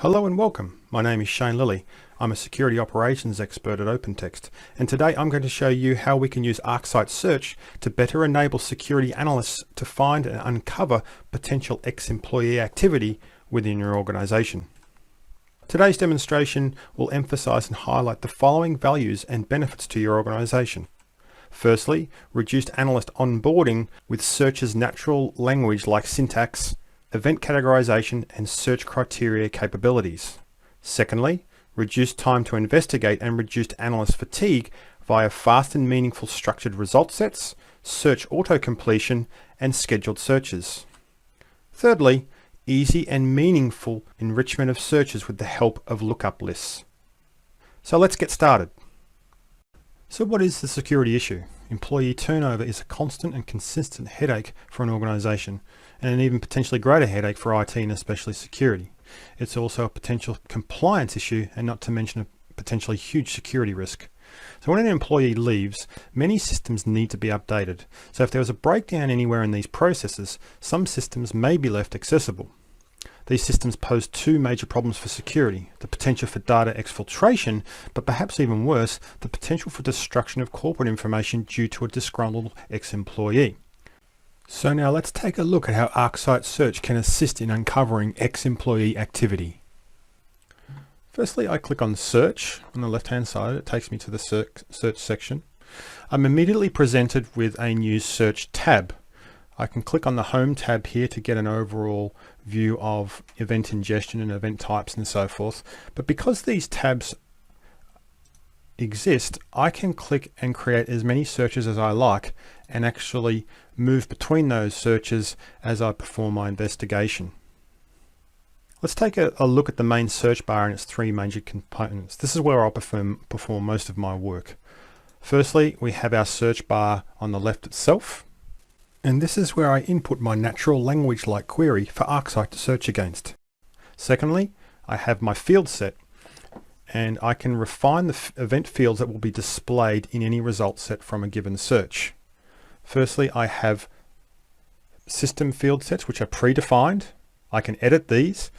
Hello and welcome. My name is Shane Lilley. I'm a security operations expert at OpenText, and today I'm going to show you how we can use ArcSight Search to better enable security analysts to find and uncover potential ex-employee activity within your organization. Today's demonstration will emphasize and highlight the following values and benefits to your organization. Firstly, reduced analyst onboarding with Search's natural language like syntax, event categorization, and search criteria capabilities. Secondly, reduced time to investigate and reduced analyst fatigue via fast and meaningful structured result sets, search auto-completion, and scheduled searches. Thirdly, easy and meaningful enrichment of searches with the help of lookup lists. So let's get started. So what is the security issue? Employee turnover is a constant and consistent headache for an organization, and an even potentially greater headache for IT and especially security. It's also a potential compliance issue, and not to mention a potentially huge security risk. So when an employee leaves, many systems need to be updated. So if there was a breakdown anywhere in these processes, some systems may be left accessible. These systems pose two major problems for security: the potential for data exfiltration, but perhaps even worse, the potential for destruction of corporate information due to a disgruntled ex-employee. So now let's take a look at how ArcSight Search can assist in uncovering ex-employee activity. Firstly, I click on Search on the left-hand side. It takes me to the search section. I'm immediately presented with a new Search tab. I can click on the Home tab here to get an overall view of event ingestion and event types and so forth. But because these tabs exist, I can click and create as many searches as I like and actually move between those searches as I perform my investigation. Let's take a look at the main search bar and its three major components. This is where I'll perform most of my work. Firstly, we have our search bar on the left itself, and this is where I input my natural language like query for ArcSight to search against. Secondly, I have my field set, and I can refine the event fields that will be displayed in any result set from a given search. Firstly, I have system field sets which are predefined. I can edit these,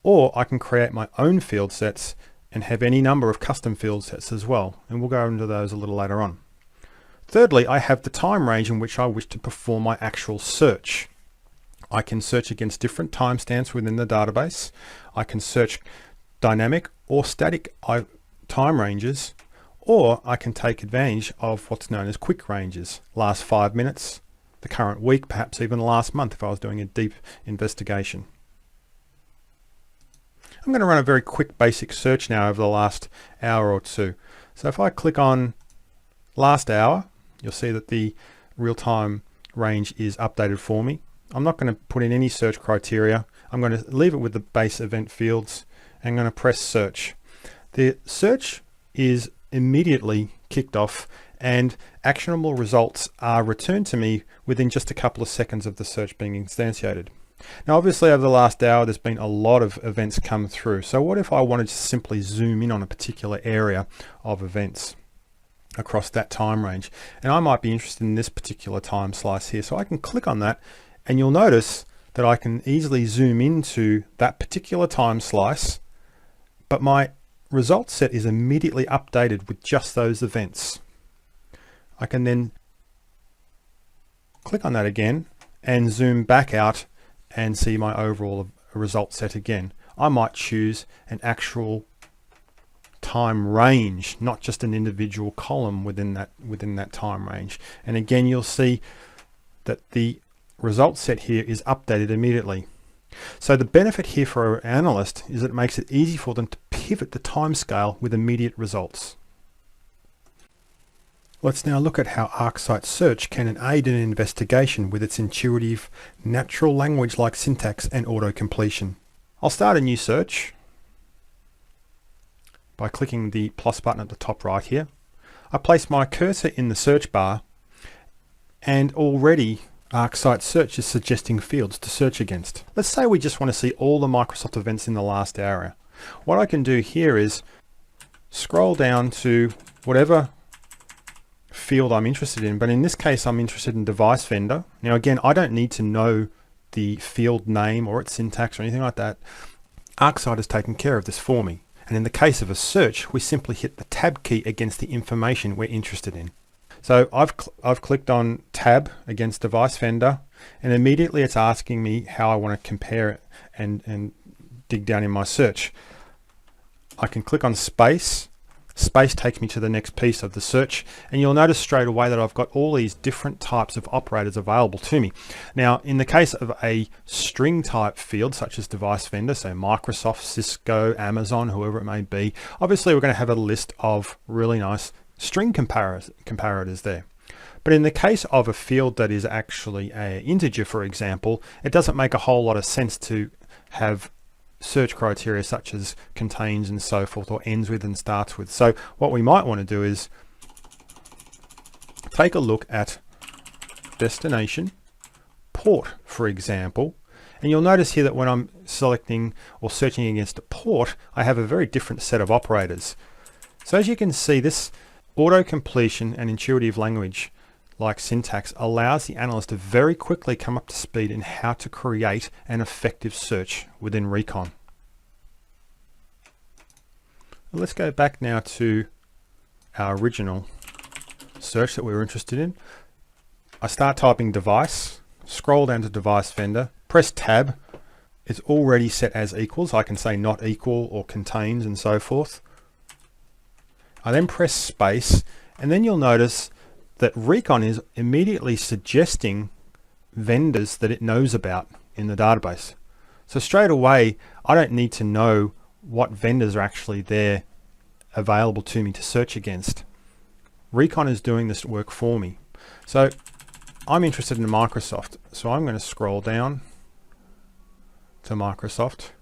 or I can create my own field sets and have any number of custom field sets as well, and we'll go into those a little later on. Thirdly, I have the time range in which I wish to perform my actual search. I can search against different timestamps within the database. I can search dynamic or static time ranges, or I can take advantage of what's known as quick ranges, last 5 minutes, the current week, perhaps even last month if I was doing a deep investigation. I'm going to run a very quick basic search now over the last hour or two. So if I click on last hour, you'll see that the real-time range is updated for me. I'm not going to put in any search criteria. I'm going to leave it with the base event fields. I'm going to press search. The search is immediately kicked off, and actionable results are returned to me within just a couple of seconds of the search being instantiated. Now obviously over the last hour there's been a lot of events come through. So what if I wanted to simply zoom in on a particular area of events across that time range? And I might be interested in this particular time slice here. So I can click on that, and you'll notice that I can easily zoom into that particular time slice, but my result set is immediately updated with just those events. I can then click on that again and zoom back out and see my overall result set again. I might choose an actual time range, not just an individual column within that time range. And again, you'll see that the result set here is updated immediately. So the benefit here for an analyst is it makes it easy for them to pivot the timescale with immediate results. Let's now look at how ArcSight Search can aid in an investigation with its intuitive natural language like syntax and auto-completion. I'll start a new search by clicking the plus button at the top right here. I place my cursor in the search bar, and already ArcSight Search is suggesting fields to search against. Let's say we just want to see all the Microsoft events in the last hour. What I can do here is scroll down to whatever field I'm interested in, but in this case I'm interested in device vendor. Now again, I don't need to know the field name or its syntax or anything like that. ArcSight has taken care of this for me. And in the case of a search, we simply hit the tab key against the information we're interested in. So I've clicked on tab against device vendor, and immediately it's asking me how I want to compare it and dig down in my search. I can click on space. Space takes me to the next piece of the search, and you'll notice straight away that I've got all these different types of operators available to me. Now, in the case of a string type field, such as device vendor, so Microsoft, Cisco, Amazon, whoever it may be, obviously we're going to have a list of really nice string comparators there. But in the case of a field that is actually an integer, for example, it doesn't make a whole lot of sense to have search criteria such as contains and so forth, or ends with and starts with. So what we might want to do is take a look at destination, port, for example, and you'll notice here that when I'm selecting or searching against a port, I have a very different set of operators. So as you can see, this auto completion and intuitive language like syntax allows the analyst to very quickly come up to speed in how to create an effective search within Recon. Let's go back now to our original search that we were interested in. I start typing device, scroll down to device vendor, press tab. It's already set as equals. I can say not equal or contains and so forth. I then press space, and then you'll notice that Recon is immediately suggesting vendors that it knows about in the database. So straight away, I don't need to know what vendors are actually there available to me to search against. Recon is doing this work for me. So I'm interested in Microsoft. So I'm going to scroll down to Microsoft,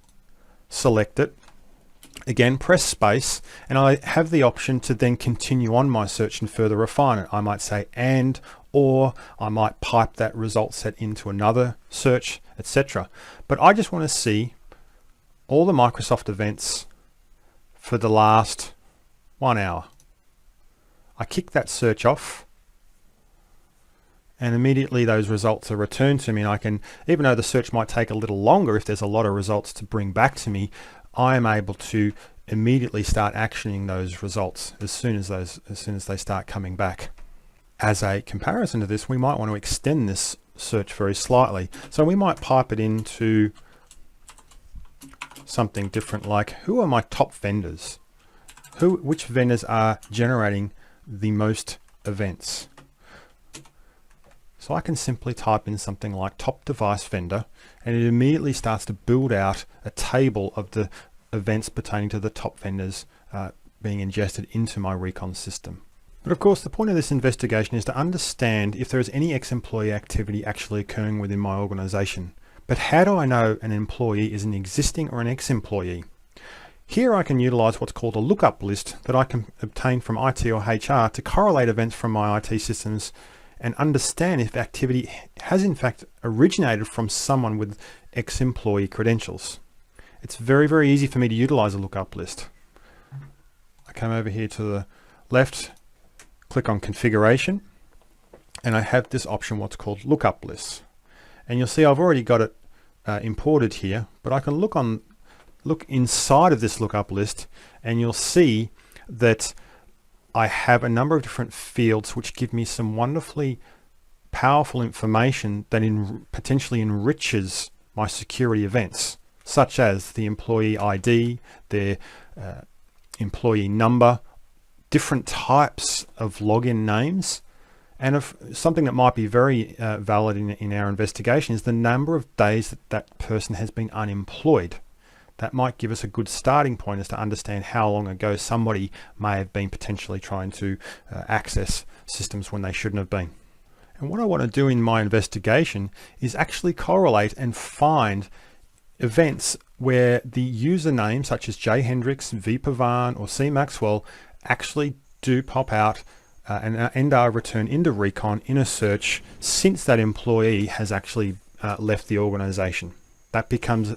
select it. Again, press space, and I have the option to then continue on my search and further refine it. I might say and, or I might pipe that result set into another search, etc. But I just want to see all the Microsoft events for the last 1 hour. I kick that search off, and immediately those results are returned to me, and I can, even though the search might take a little longer if there's a lot of results to bring back to me, I am able to immediately start actioning those results as soon as they start coming back. As a comparison to this, we might want to extend this search very slightly. So we might pipe it into something different, like who are my top vendors? Which vendors are generating the most events? So I can simply type in something like top device vendor, and it immediately starts to build out a table of the events pertaining to the top vendors being ingested into my Recon system. But of course, the point of this investigation is to understand if there is any ex-employee activity actually occurring within my organization. But how do I know an employee is an existing or an ex-employee? Here I can utilize what's called a lookup list that I can obtain from IT or HR to correlate events from my IT systems and understand if activity has in fact originated from someone with ex-employee credentials. It's very, very easy for me to utilize a lookup list. I come over here to the left, click on configuration, and I have this option, what's called lookup lists. And you'll see I've already got it imported here, but I can look inside of this lookup list, and you'll see that I have a number of different fields which give me some wonderfully powerful information that potentially enriches my security events, such as the employee ID, their employee number, different types of login names, and of something that might be very valid in our investigation is the number of days that person has been unemployed. That might give us a good starting point as to understand how long ago somebody may have been potentially trying to access systems when they shouldn't have been. And what I want to do in my investigation is actually correlate and find events where the username such as J Hendricks, V Pavan, or C Maxwell actually do pop out and are returned into Recon in a search since that employee has actually left the organization. That becomes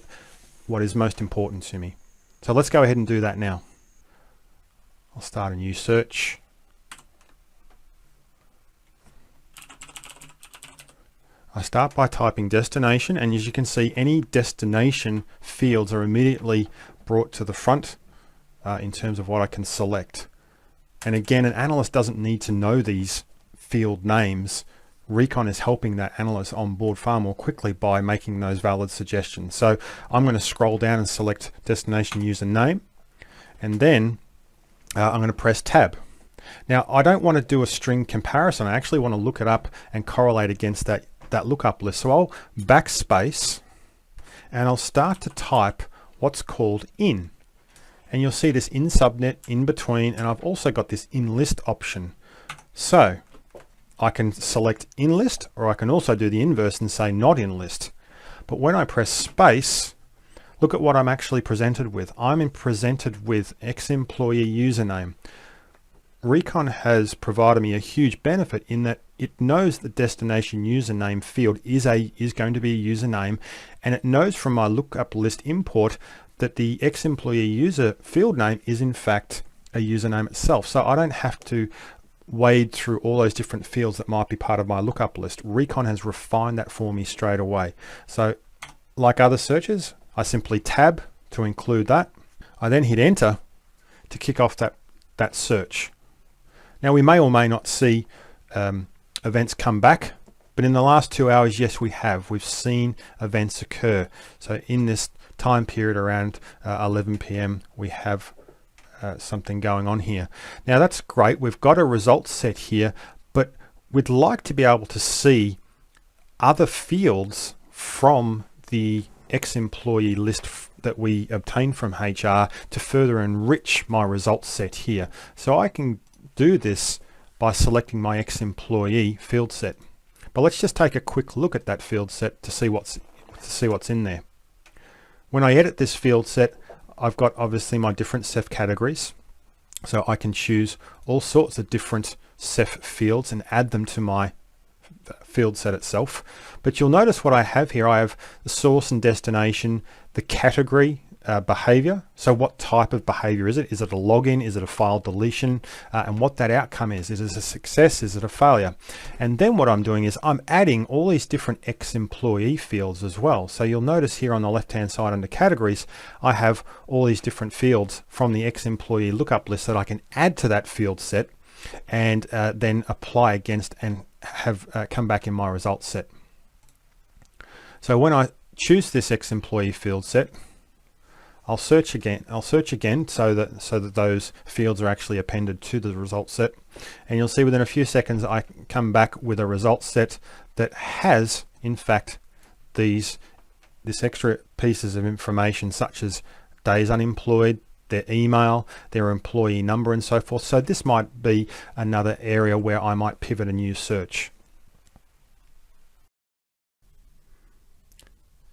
what is most important to me. So let's go ahead and do that now. I'll start a new search. I start by typing destination, and as you can see, any destination fields are immediately brought to the front in terms of what I can select. And again, an analyst doesn't need to know these field names. Recon is helping that analyst on board far more quickly by making those valid suggestions. So I'm going to scroll down and select destination user name, and then I'm going to press tab. Now I don't want to do a string comparison. I actually want to look it up and correlate against that lookup list. So I'll backspace and I'll start to type what's called in. And you'll see this in subnet, in between, and I've also got this in list option. So I can select in list, or I can also do the inverse and say not in list. But when I press space, look at what I'm actually presented with. I'm presented with ex-employee username. Recon has provided me a huge benefit in that it knows the destination username field is going to be a username, and it knows from my lookup list import that the ex-employee user field name is in fact a username itself. So I don't have to wade through all those different fields that might be part of my lookup list. Recon has refined that for me straight away. So like other searches, I simply tab to include that. I then hit enter to kick off that search. Now we may or may not see events come back, but in the last 2 hours, yes, we have. We've seen events occur. So in this time period around 11 p.m., we have something going on here. Now that's great. We've got a result set here, but we'd like to be able to see other fields from the ex-employee list that we obtained from HR to further enrich my result set here. So I can do this by selecting my ex-employee field set. But let's just take a quick look at that field set to see what's in there. When I edit this field set, I've got obviously my different CEF categories. So I can choose all sorts of different CEF fields and add them to my field set itself. But you'll notice what I have here. I have the source and destination, the category, behavior. So what type of behavior is it? Is it a login? Is it a file deletion? And what that outcome is. Is it a success? Is it a failure? And then what I'm doing is I'm adding all these different ex-employee fields as well. So you'll notice here on the left-hand side under categories, I have all these different fields from the ex-employee lookup list that I can add to that field set and then apply against and have come back in my results set. So when I choose this ex-employee field set, I'll search again so that those fields are actually appended to the result set, and you'll see within a few seconds I come back with a result set that has in fact this extra pieces of information such as days unemployed, their email, their employee number, and so forth. So this might be another area where I might pivot a new search.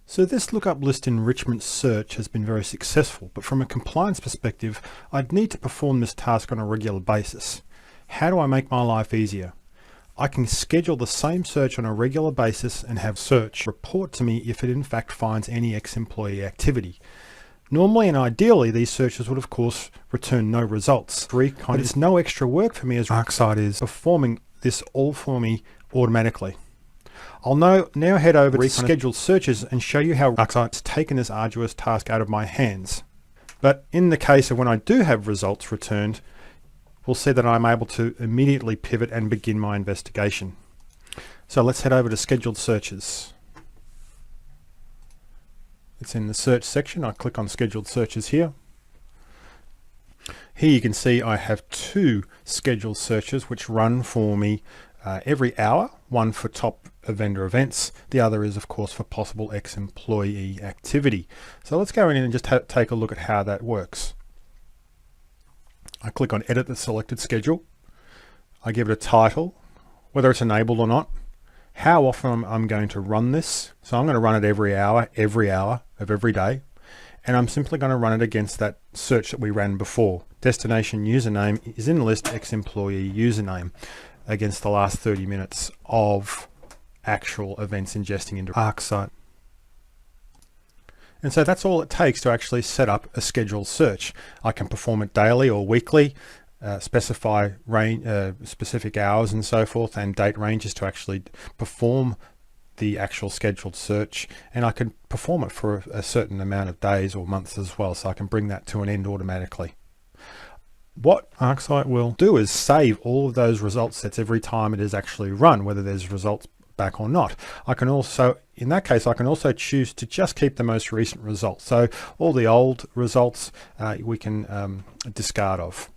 So this lookup list enrichment search has been very successful, but from a compliance perspective, I'd need to perform this task on a regular basis. How do I make my life easier? I can schedule the same search on a regular basis and have search report to me if it in fact finds any ex-employee activity. Normally and ideally, these searches would of course return no results. But it's no extra work for me as ArcSight is performing this all for me automatically. I'll now head over to scheduled searches and show you how ArcSight's taken this arduous task out of my hands. But in the case of when I do have results returned, we'll see that I'm able to immediately pivot and begin my investigation. So let's head over to scheduled searches. It's in the search section. I click on scheduled searches here. Here you can see I have 2 scheduled searches which run for me every hour, one for top vendor events, the other is of course for possible ex-employee activity. So let's go in and just take a look at how that works. I click on edit the selected schedule. I give it a title, whether it's enabled or not, how often I'm going to run this. So I'm going to run it every hour of every day, and I'm simply going to run it against that search that we ran before. Destination username is in list ex-employee username against the last 30 minutes of actual events ingesting into ArcSight. And so that's all it takes to actually set up a scheduled search. I can perform it daily or weekly, specify specific hours and so forth, and date ranges to actually perform the actual scheduled search, and I can perform it for a certain amount of days or months as well, so I can bring that to an end automatically. What ArcSight will do is save all of those result sets every time it is actually run, whether there's results back or not. I can also, in that case, I can also choose to just keep the most recent results. So all the old results we can discard of.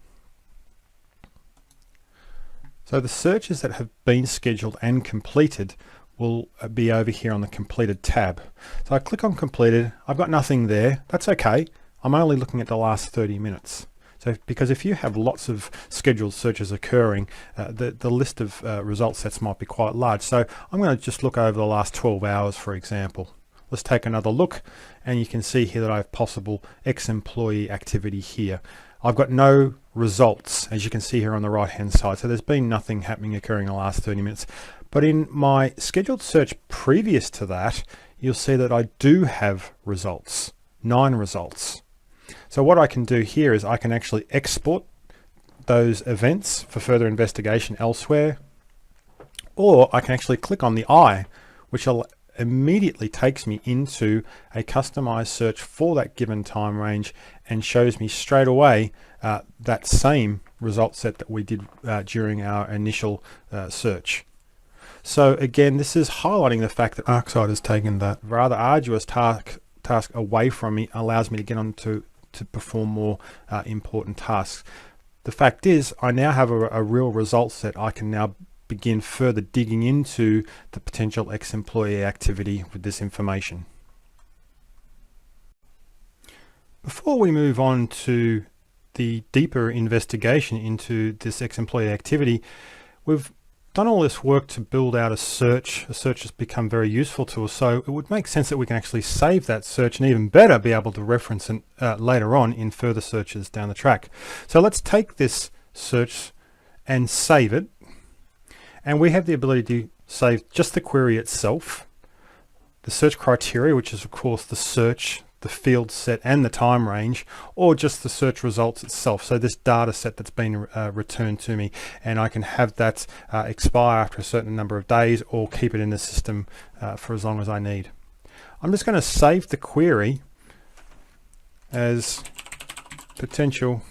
So the searches that have been scheduled and completed will be over here on the completed tab. So I click on completed. I've got nothing there. That's okay. I'm only looking at the last 30 minutes. So because if you have lots of scheduled searches occurring, the list of result sets might be quite large. So I'm going to just look over the last 12 hours, for example. Let's take another look, and you can see here that I have possible ex-employee activity here. I've got no results, as you can see here on the right hand side. So there's been nothing happening occurring in the last 30 minutes. But in my scheduled search previous to that, you'll see that I do have results, 9 results. So what I can do here is I can actually export those events for further investigation elsewhere, or I can actually click on the eye, which immediately takes me into a customized search for that given time range and shows me straight away that same result set that we did during our initial search. So again, this is highlighting the fact that ArcSight has taken that rather arduous task away from me, allows me to get on to perform more important tasks. The fact is, I now have a real result set. I can now begin further digging into the potential ex-employee activity with this information. Before we move on to the deeper investigation into this ex-employee activity, we've done all this work to build out a search. A search has become very useful to us, so it would make sense that we can actually save that search, and even better, be able to reference it later on in further searches down the track. So let's take this search and save it, and we have the ability to save just the query itself, the search criteria, which is of course the search, the field set and the time range, or just the search results itself. So this data set that's been returned to me, and I can have that expire after a certain number of days, or keep it in the system for as long as I need. I'm just going to save the query as potential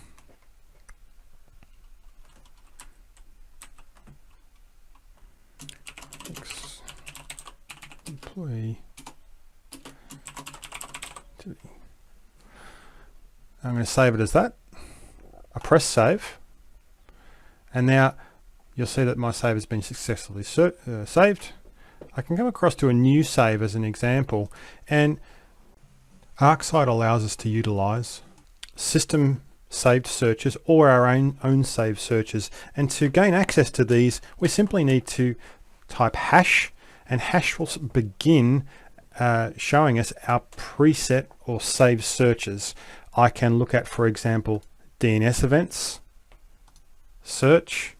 employee. I'm going to save it as that. I press save, and now you'll see that my save has been successfully saved. I can come across to a new save as an example, and ArcSight allows us to utilize system saved searches or our own saved searches, and to gain access to these we simply need to type hash, and hash will begin showing us our preset or saved searches. I can look at, for example, DNS events, search,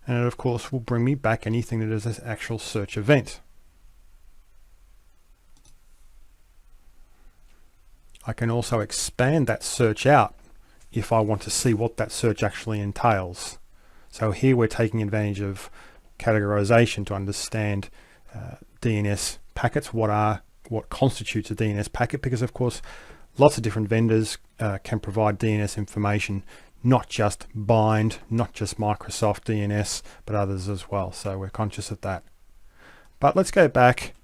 and it of course will bring me back anything that is an actual search event. I can also expand that search out if I want to see what that search actually entails. So here we're taking advantage of categorization to understand DNS packets, what constitutes a DNS packet, because of course lots of different vendors can provide DNS information, not just Bind, not just Microsoft DNS, but others as well. So we're conscious of that. But let's go back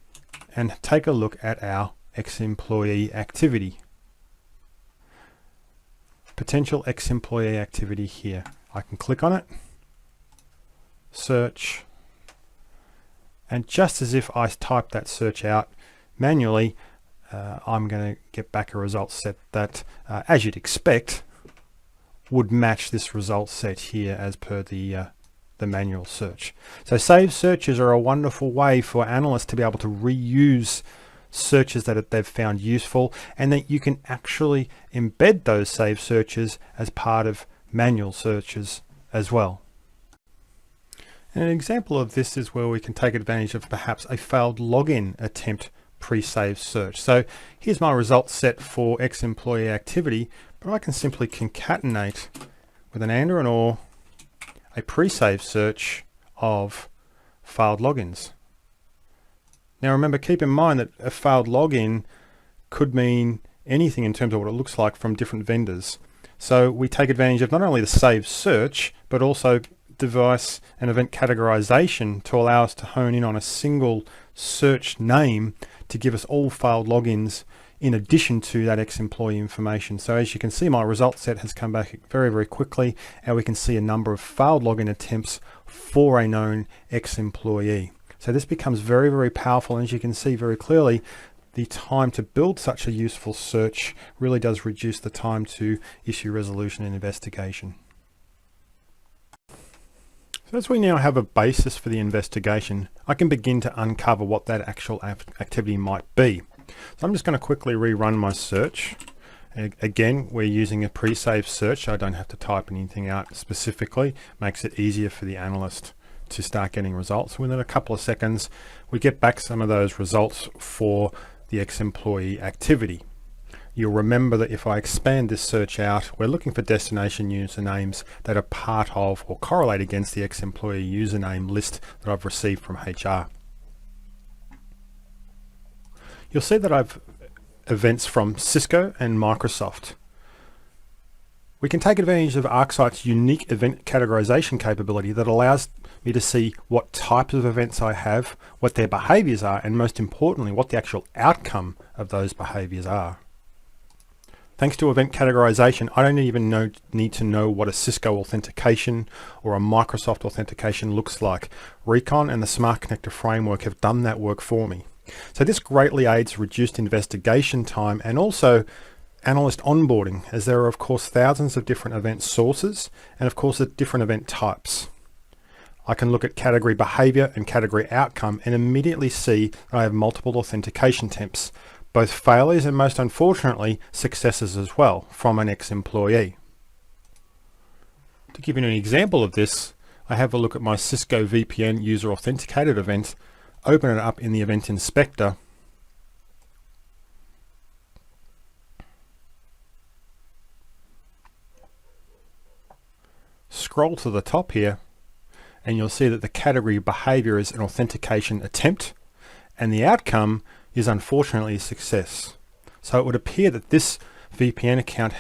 and take a look at our ex-employee activity. Potential ex-employee activity here. I can click on it, search, and just as if I type that search out manually, I'm going to get back a result set that, as you'd expect, would match this result set here as per the manual search. So saved searches are a wonderful way for analysts to be able to reuse searches that they've found useful, and that you can actually embed those saved searches as part of manual searches as well. And an example of this is where we can take advantage of perhaps a failed login attempt pre-saved search. So here's my result set for ex-employee activity, but I can simply concatenate with an and or an or a pre-saved search of failed logins. Now remember, keep in mind that a failed login could mean anything in terms of what it looks like from different vendors. So we take advantage of not only the saved search, but also device and event categorization to allow us to hone in on a single search name to give us all failed logins in addition to that ex-employee information. So as you can see, my result set has come back very, very quickly, and we can see a number of failed login attempts for a known ex-employee. So this becomes very, very powerful, and as you can see very clearly, the time to build such a useful search really does reduce the time to issue resolution and investigation. So as we now have a basis for the investigation, I can begin to uncover what that actual activity might be. So I'm just going to quickly rerun my search. Again, we're using a pre-saved search, so I don't have to type anything out specifically. Makes it easier for the analyst to start getting results. Within a couple of seconds, we get back some of those results for the ex-employee activity. You'll remember that if I expand this search out, we're looking for destination usernames that are part of or correlate against the ex-employee username list that I've received from HR. You'll see that I've events from Cisco and Microsoft. We can take advantage of ArcSight's unique event categorization capability that allows me to see what types of events I have, what their behaviors are, and most importantly, what the actual outcome of those behaviors are. Thanks to event categorization, I don't even need to know what a Cisco authentication or a Microsoft authentication looks like. Recon and the Smart Connector framework have done that work for me. So this greatly aids reduced investigation time and also analyst onboarding, as there are of course thousands of different event sources and of course at different event types. I can look at category behavior and category outcome and immediately see that I have multiple authentication attempts, both failures and most unfortunately successes as well from an ex-employee. To give you an example of this, I have a look at my Cisco VPN user authenticated event, open it up in the event inspector, scroll to the top here, and you'll see that the category behavior is an authentication attempt, and the outcome is unfortunately a success. So it would appear that this VPN account,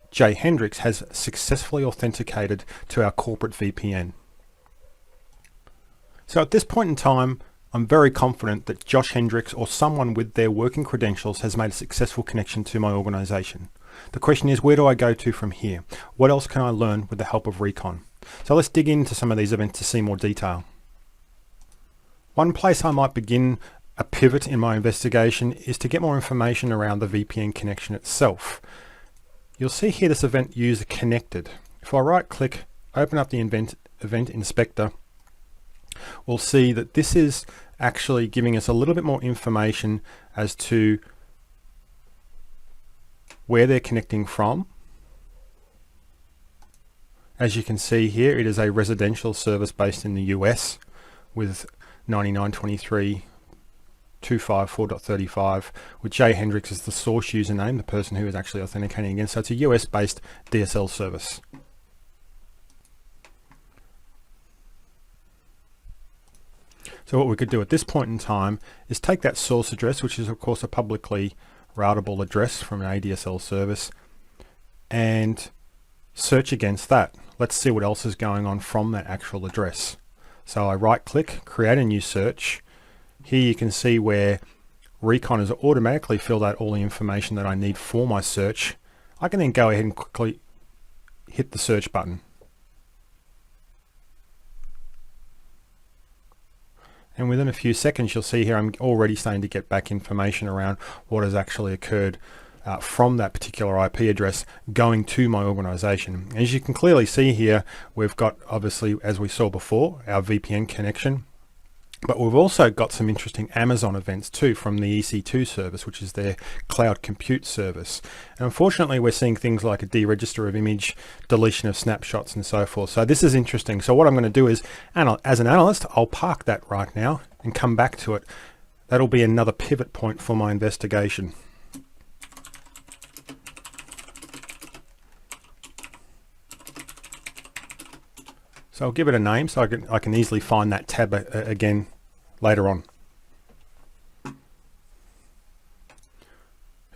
J Hendricks, has successfully authenticated to our corporate VPN. So at this point in time, I'm very confident that Josh Hendricks or someone with their working credentials has made a successful connection to my organization. The question is, where do I go to from here? What else can I learn with the help of Recon? So let's dig into some of these events to see more detail. One place I might begin a pivot in my investigation is to get more information around the VPN connection itself. You'll see here this event user connected. If I right click, open up the event inspector, we'll see that this is actually giving us a little bit more information as to where they're connecting from. As you can see here, it is a residential service based in the US with 99.23.254.35, with J Hendricks as the source username, the person who is actually authenticating against. So it's a US based DSL service. So what we could do at this point in time is take that source address, which is of course a publicly routable address from an ADSL service, and search against that. Let's see what else is going on from that actual address. So I right click, create a new search. Here you can see where Recon has automatically filled out all the information that I need for my search. I can then go ahead and quickly hit the search button. And within a few seconds, you'll see here I'm already starting to get back information around what has actually occurred from that particular IP address going to my organization. As you can clearly see here, we've got, obviously, as we saw before, our VPN connection, but we've also got some interesting Amazon events too from the EC2 service, which is their cloud compute service. And unfortunately, we're seeing things like a deregister of image, deletion of snapshots, and so forth. So this is interesting. So what I'm going to do is, as an analyst, I'll park that right now and come back to it. That'll be another pivot point for my investigation. So I'll give it a name so I can easily find that tab again later on.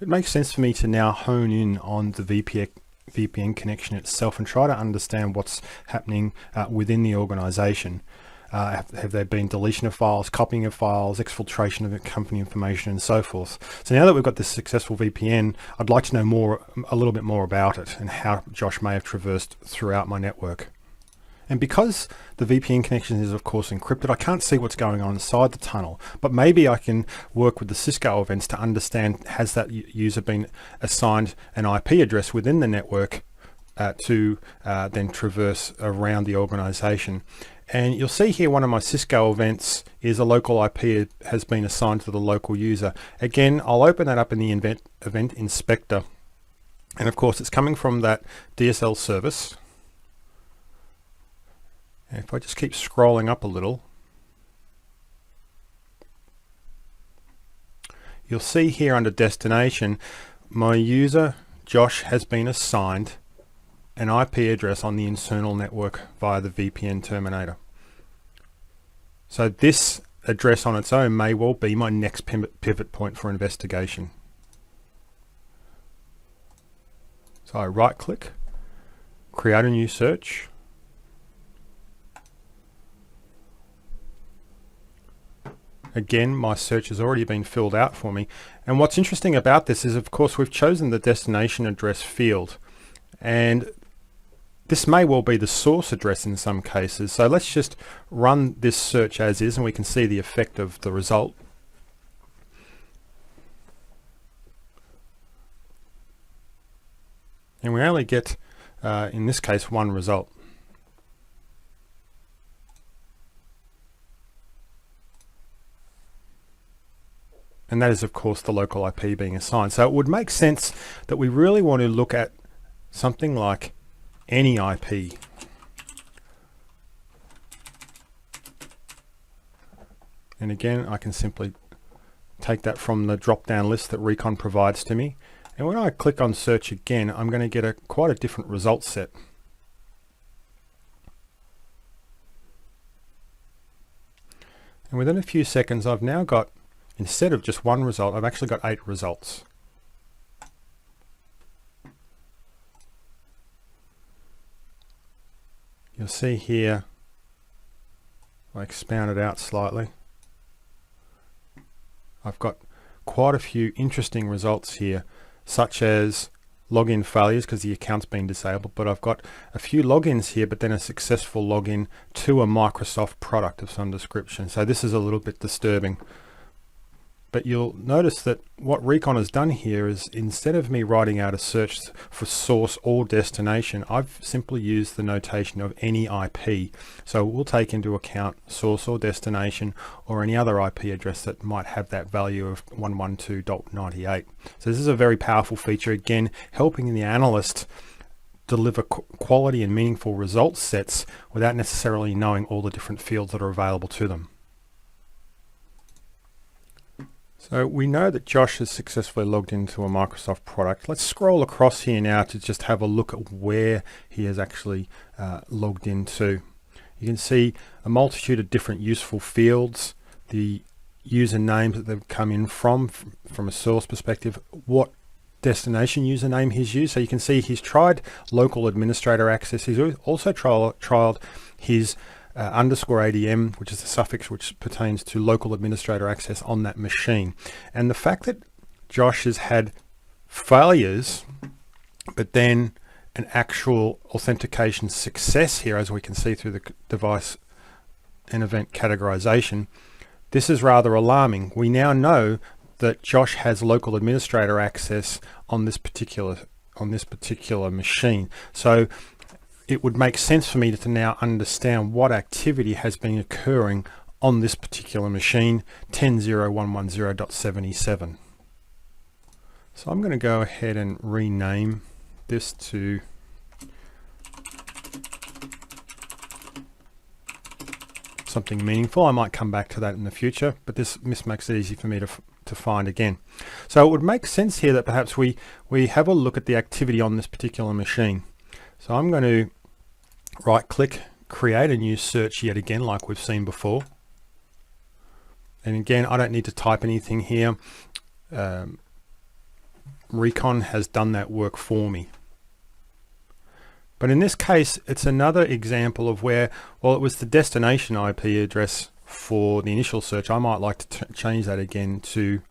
It makes sense for me to now hone in on the VPN connection itself and try to understand what's happening within the organization. Have there been deletion of files, copying of files, exfiltration of company information, and so forth? So now that we've got this successful VPN, I'd like to know a little bit more about it and how Josh may have traversed throughout my network. And because the VPN connection is of course encrypted, I can't see what's going on inside the tunnel, but maybe I can work with the Cisco events to understand, has that user been assigned an IP address within the network to then traverse around the organization. And you'll see here one of my Cisco events is a local IP has been assigned to the local user. Again, I'll open that up in the event inspector. And of course it's coming from that DSL service. And if I just keep scrolling up a little, you'll see here under destination, my user, Josh, has been assigned an IP address on the internal network via the VPN terminator. So this address on its own may well be my next pivot point for investigation. So I right click, create a new search. Again, my search has already been filled out for me. And what's interesting about this is, of course, we've chosen the destination address field. And this may well be the source address in some cases. So let's just run this search as is, and we can see the effect of the result. And we only get, in this case, one result. And that is, of course, the local IP being assigned. So it would make sense that we really want to look at something like any IP. And again, I can simply take that from the drop-down list that Recon provides to me. And when I click on search again, I'm going to get quite a different result set. And within a few seconds, I've now got, instead of just one result, I've actually got 8 results. You'll see here, I expand it out slightly. I've got quite a few interesting results here, such as login failures because the account's been disabled, but I've got a few logins here, but then a successful login to a Microsoft product of some description. So this is a little bit disturbing. But you'll notice that what Recon has done here is, instead of me writing out a search for source or destination, I've simply used the notation of any IP. So we'll take into account source or destination or any other IP address that might have that value of 112.98. So this is a very powerful feature, again, helping the analyst deliver quality and meaningful result sets without necessarily knowing all the different fields that are available to them. So we know that Josh has successfully logged into a Microsoft product. Let's scroll across here now to just have a look at where he has actually logged into. You can see a multitude of different useful fields, the usernames that they've come in from a source perspective, what destination username he's used. So you can see he's tried local administrator access. He's also trialed his _ADM, which is the suffix which pertains to local administrator access on that machine. And the fact that Josh has had failures, but then an actual authentication success here, as we can see through the device and event categorization, this is rather alarming. We now know that Josh has local administrator access on this particular machine. So it would make sense for me to now understand what activity has been occurring on this particular machine, 10.0.110.77. So I'm going to go ahead and rename this to something meaningful. I might come back to that in the future, but this makes it easy for me to find again. So it would make sense here that perhaps we have a look at the activity on this particular machine. So I'm going to right click, create a new search yet again, like we've seen before. And again, I don't need to type anything here. Recon has done that work for me. But in this case, it's another example of where, well, it was the destination IP address for the initial search. I might like to change that again to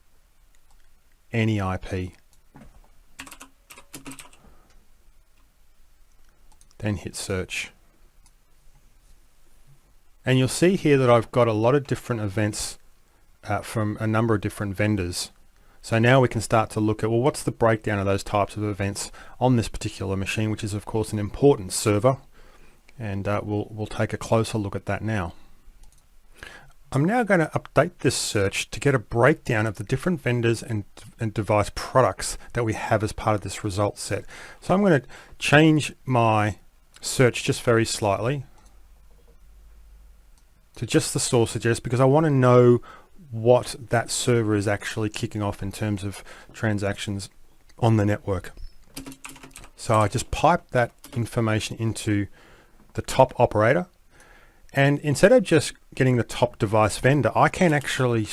any IP. Then hit search. And you'll see here that I've got a lot of different events from a number of different vendors. So now we can start to look at, well, what's the breakdown of those types of events on this particular machine, which is of course an important server. And we'll take a closer look at that now. I'm now going to update this search to get a breakdown of the different vendors and device products that we have as part of this result set. So I'm going to change my search just very slightly to just the source address, because I want to know what that server is actually kicking off in terms of transactions on the network. So I just pipe that information into the top operator, and instead of just getting the top device vendor, I can actually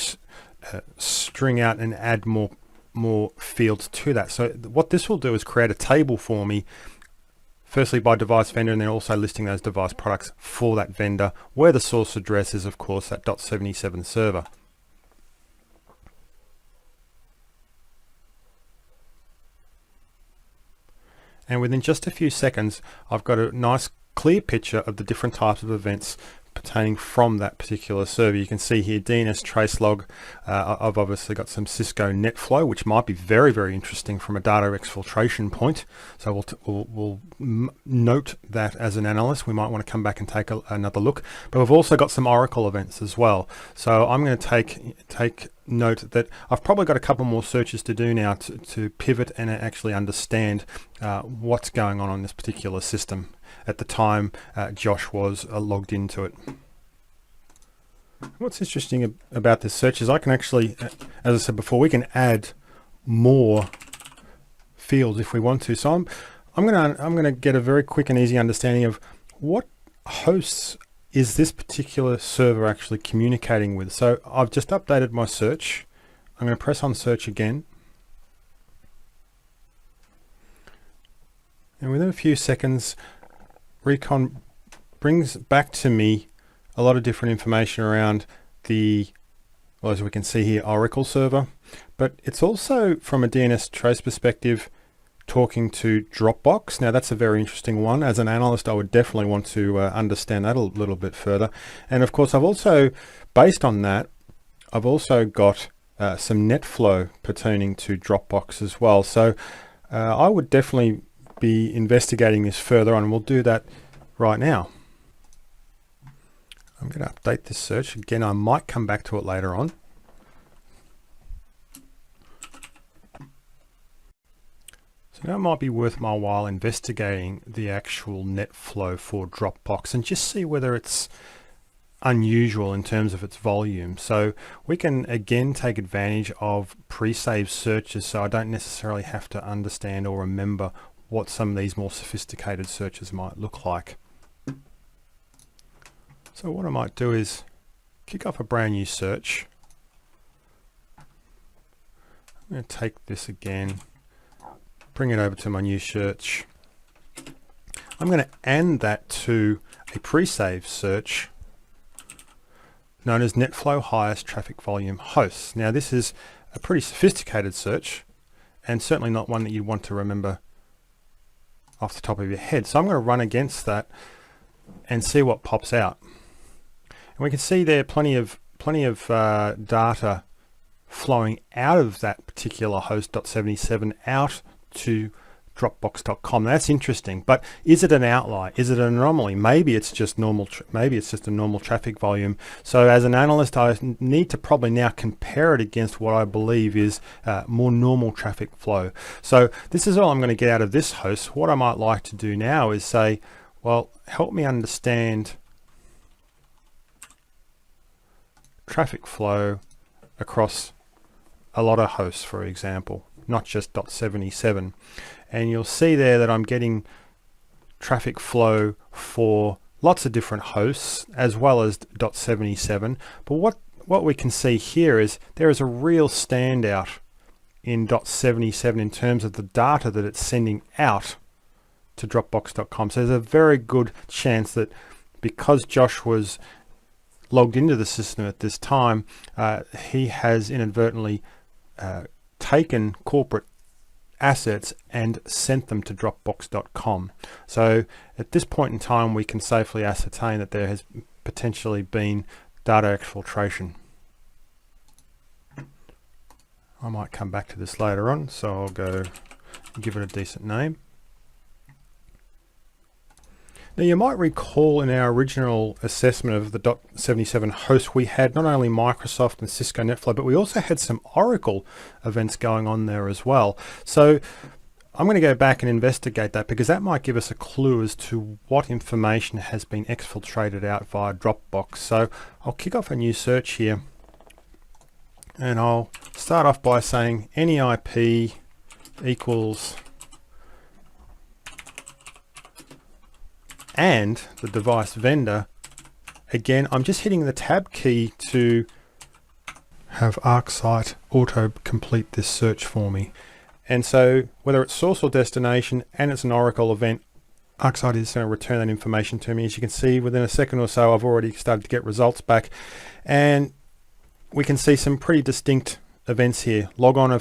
string out and add more fields to that. So what this will do is create a table for me, firstly by device vendor, and then also listing those device products for that vendor, where the source address is of course that .77 server. And within just a few seconds, I've got a nice clear picture of the different types of events pertaining from that particular server. You can see here DNS tracelog. I've obviously got some Cisco NetFlow, which might be very, very interesting from a data exfiltration point. So we'll note that as an analyst. We might want to come back and take another look. But we've also got some Oracle events as well. So I'm going to take note that I've probably got a couple more searches to do now to pivot and actually understand what's going on this particular system at the time Josh was logged into it. What's interesting about this search is I can actually, as I said before, we can add more fields if we want to. So I'm gonna get a very quick and easy understanding of what hosts is this particular server actually communicating with. So I've just updated my search. I'm going to press on search again. And within a few seconds, Recon brings back to me a lot of different information around the, well, as we can see here, Oracle server, but it's also from a DNS trace perspective talking to Dropbox. Now that's a very interesting one. As an analyst, I would definitely want to understand that a little bit further. And of course, I've also, based on that, I've also got some NetFlow pertaining to Dropbox as well. So I would definitely be investigating this further on, and we'll do that right now. I'm going to update this search. Again, I might come back to it later on. So now it might be worth my while investigating the actual NetFlow for Dropbox and just see whether it's unusual in terms of its volume. So we can again take advantage of pre-saved searches, so I don't necessarily have to understand or remember what some of these more sophisticated searches might look like. So what I might do is kick off a brand new search. I'm going to take this again, bring it over to my new search. I'm going to add that to a pre-saved search known as NetFlow highest traffic volume hosts. Now this is a pretty sophisticated search and certainly not one that you want to remember off the top of your head. So I'm going to run against that and see what pops out. And we can see there plenty of data flowing out of that particular host .77 out to Dropbox.com. That's interesting, but is it an outlier? Is it an anomaly? Maybe it's just normal. Maybe it's just a normal traffic volume. So as an analyst, I need to probably now compare it against what I believe is more normal traffic flow. So this is all I'm going to get out of this host. What I might like to do now is say, well, help me understand traffic flow across a lot of hosts, for example, not just .77. And you'll see there that I'm getting traffic flow for lots of different hosts as well as .77. But what we can see here is there is a real standout in .77 in terms of the data that it's sending out to Dropbox.com. So there's a very good chance that because Josh was logged into the system at this time, he has inadvertently taken corporate assets and sent them to Dropbox.com. So at this point in time, we can safely ascertain that there has potentially been data exfiltration. I might come back to this later on, so I'll go give it a decent name. Now you might recall in our original assessment of the .77 host, we had not only Microsoft and Cisco NetFlow, but we also had some Oracle events going on there as well. So I'm going to go back and investigate that, because that might give us a clue as to what information has been exfiltrated out via Dropbox. So I'll kick off a new search here, and I'll start off by saying any IP equals and the device vendor. Again, I'm just hitting the tab key to have ArcSight auto complete this search for me. And so whether it's source or destination and it's an Oracle event, ArcSight is going to return that information to me. As you can see, within a second or so, I've already started to get results back, and we can see some pretty distinct events here. Log on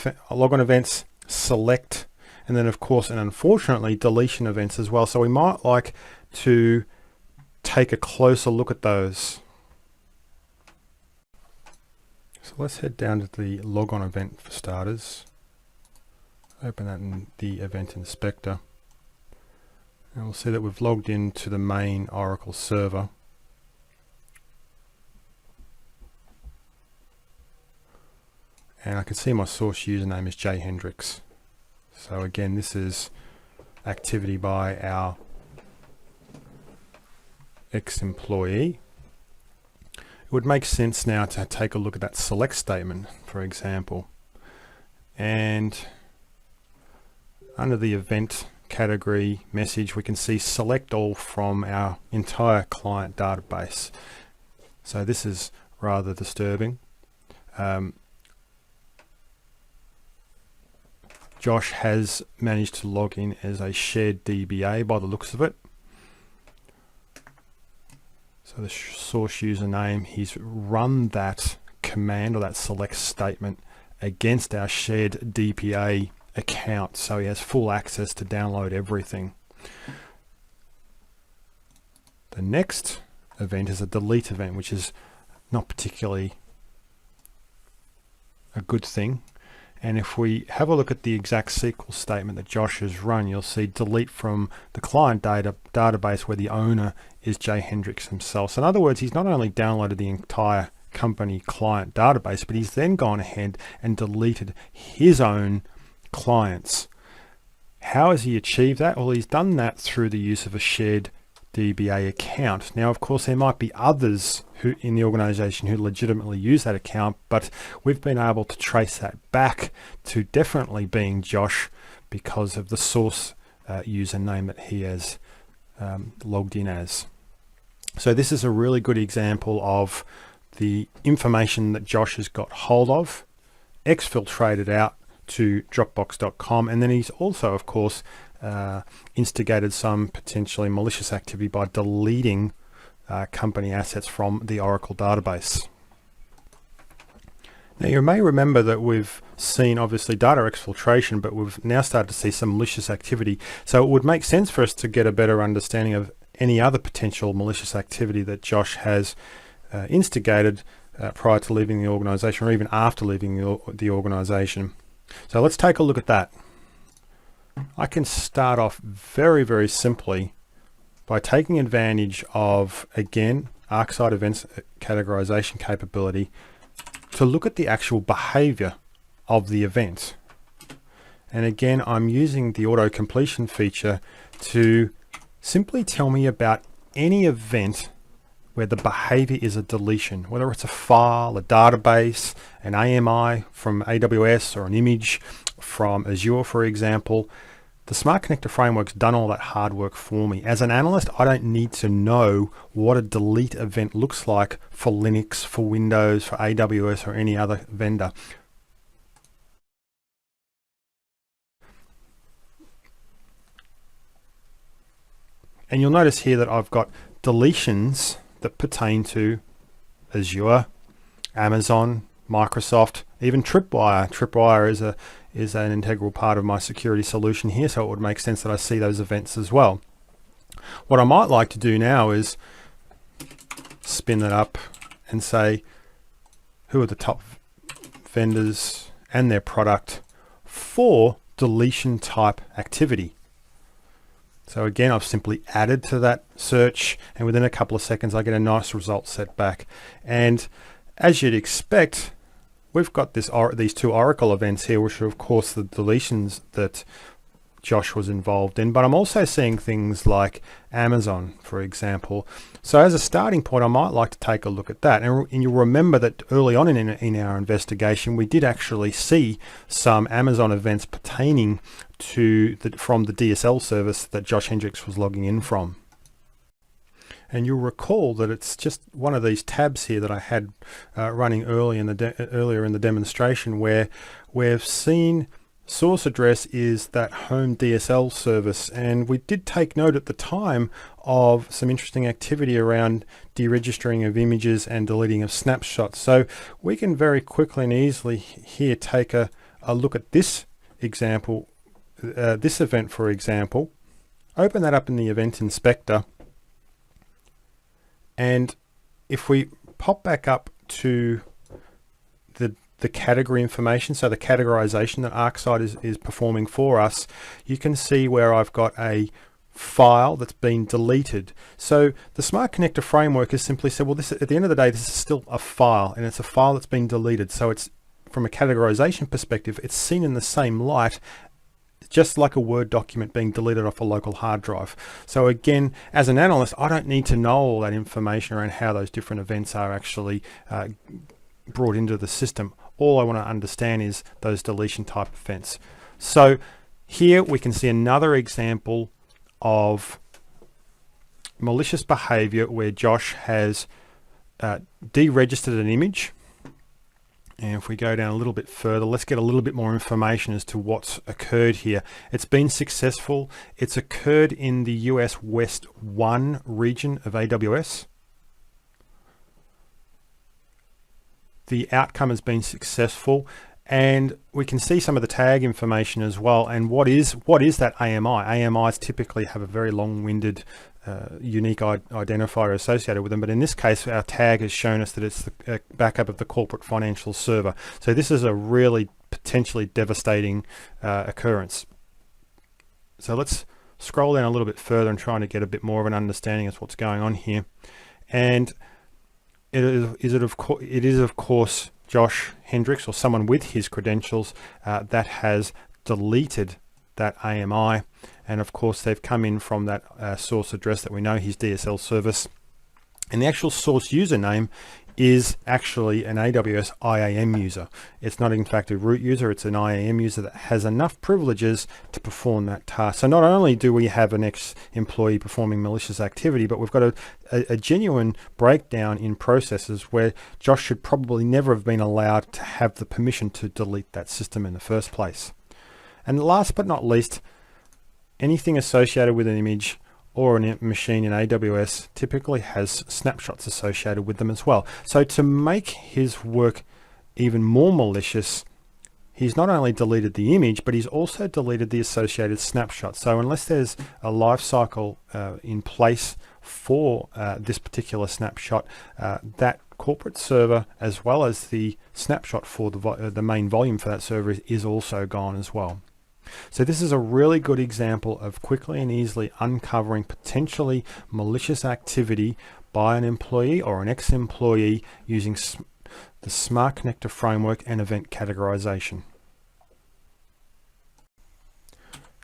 events, select, and then of course, and unfortunately, deletion events as well. So we might like to take a closer look at those. So let's head down to the logon event for starters. Open that in the event inspector, and we'll see that we've logged into the main Oracle server. And I can see my source username is J Hendricks. So again, this is activity by our ex-employee. It would make sense now to take a look at that select statement, for example. And under the event category message, we can see select all from our entire client database. So this is rather disturbing. Josh has managed to log in as a shared DBA by the looks of it. So the source username, he's run that command or that select statement against our shared DBA account. So he has full access to download everything. The next event is a delete event, which is not particularly a good thing. And if we have a look at the exact SQL statement that Josh has run, you'll see delete from the client database where the owner is J Hendricks himself. So in other words, he's not only downloaded the entire company client database, but he's then gone ahead and deleted his own clients. How has he achieved that? Well, he's done that through the use of a shared DBA account. Now, of course, there might be others who in the organization who legitimately use that account, but we've been able to trace that back to definitely being Josh because of the source username that he has logged in as. So this is a really good example of the information that Josh has got hold of, exfiltrated out to Dropbox.com, and then he's also, of course, instigated some potentially malicious activity by deleting company assets from the Oracle database. Now you may remember that we've seen obviously data exfiltration, but we've now started to see some malicious activity. So it would make sense for us to get a better understanding of any other potential malicious activity that Josh has instigated prior to leaving the organization, or even after leaving the organization. So let's take a look at that. I can start off very, very simply by taking advantage of, again, ArcSight events categorization capability to look at the actual behavior of the event. And again, I'm using the auto completion feature to simply tell me about any event where the behavior is a deletion, whether it's a file, a database, an AMI from AWS, or an image from Azure, for example. The Smart Connector framework's done all that hard work for me. As an analyst, I don't need to know what a delete event looks like for Linux, for Windows, for AWS, or any other vendor. And you'll notice here that I've got deletions that pertain to Azure, Amazon, Microsoft, even Tripwire. Tripwire is an integral part of my security solution here, so it would make sense that I see those events as well. What I might like to do now is spin that up and say, who are the top vendors and their product for deletion type activity? So again, I've simply added to that search, and within a couple of seconds, I get a nice result set back. And as you'd expect, we've got these two Oracle events here, which are of course the deletions that Josh was involved in, but I'm also seeing things like Amazon, for example. So as a starting point, I might like to take a look at that. And you'll remember that early on in our investigation, we did actually see some Amazon events pertaining to from the DSL service that Josh Hendricks was logging in from. And you'll recall that it's just one of these tabs here that I had running earlier in the demonstration, where we've seen source address is that home DSL service, and we did take note at the time of some interesting activity around deregistering of images and deleting of snapshots. So we can very quickly and easily here take a look at this example, this event, for example, open that up in the event inspector, and if we pop back up to the category information, so the categorization that ArcSight is performing for us, you can see where I've got a file that's been deleted. So the Smart Connector framework has simply said, well, this, at the end of the day, this is still a file, and it's a file that's been deleted. So it's, from a categorization perspective, it's seen in the same light, just like a Word document being deleted off a local hard drive. So again, as an analyst, I don't need to know all that information around how those different events are actually brought into the system. All I want to understand is those deletion type events. So here we can see another example of malicious behavior where Josh has deregistered an image. And if we go down a little bit further, let's get a little bit more information as to what's occurred here. It's been successful. It's occurred in the US West 1 region of AWS. The outcome has been successful, and we can see some of the tag information as well. And what is that AMI? AMIs typically have a very long-winded unique identifier associated with them, but in this case our tag has shown us that it's the backup of the corporate financial server. So this is a really potentially devastating occurrence. So let's scroll down a little bit further and try to get a bit more of an understanding of what's going on here. And it is of course Josh Hendricks, or someone with his credentials, that has deleted that AMI, and of course they've come in from that source address that we know, his DSL service, and the actual source username is actually an AWS IAM user. It's not in fact a root user, it's an IAM user that has enough privileges to perform that task. So not only do we have an ex-employee performing malicious activity, but we've got a genuine breakdown in processes where Josh should probably never have been allowed to have the permission to delete that system in the first place. And last but not least, anything associated with an image or a machine in AWS typically has snapshots associated with them as well. So to make his work even more malicious, he's not only deleted the image, but he's also deleted the associated snapshot. So unless there's a life cycle in place for this particular snapshot, that corporate server, as well as the snapshot for the main volume for that server, is also gone as well. So this is a really good example of quickly and easily uncovering potentially malicious activity by an employee or an ex-employee using the Smart Connector framework and event categorization.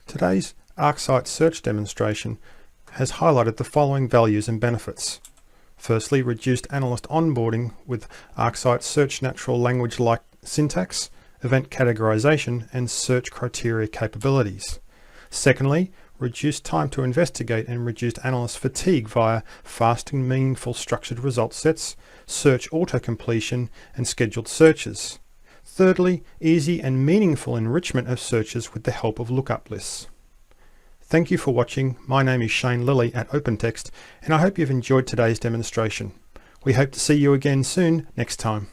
Today's ArcSight Search demonstration has highlighted the following values and benefits. Firstly, reduced analyst onboarding with ArcSight Search natural language-like syntax, event categorization, and search criteria capabilities. Secondly, reduced time to investigate and reduced analyst fatigue via fast and meaningful structured result sets, search auto-completion, and scheduled searches. Thirdly, easy and meaningful enrichment of searches with the help of lookup lists. Thank you for watching. My name is Shane Lilley at OpenText, and I hope you've enjoyed today's demonstration. We hope to see you again soon next time.